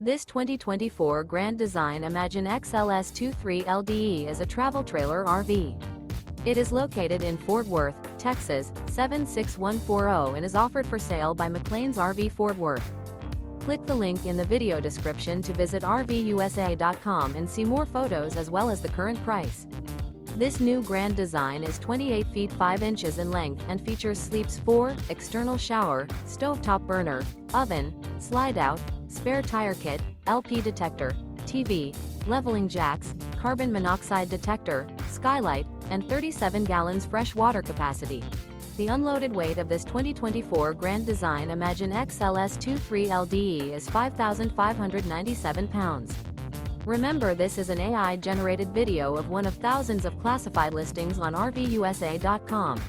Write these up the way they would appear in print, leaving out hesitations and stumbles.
This 2024 Grand Design Imagine XLS 23 LDE is a travel trailer RV. It is located in Fort Worth, Texas, 76140 and is offered for sale by McClain's RV Fort Worth. Click the link in the video description to visit RVUSA.com and see more photos as well as the current price. This new Grand Design is 28 feet 5 inches in length and features sleeps 4, external shower, stovetop burner, oven, slide-out, spare tire kit, LP detector, TV, leveling jacks, carbon monoxide detector, skylight, and 37 gallons fresh water capacity. The unloaded weight of this 2024 Grand Design Imagine XLS 23 LDE is 5,597 pounds. Remember, this is an AI-generated video of one of thousands of classified listings on RVUSA.com.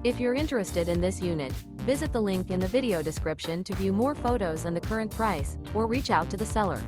If you're interested in this unit, visit the link in the video description to view more photos and the current price, or reach out to the seller.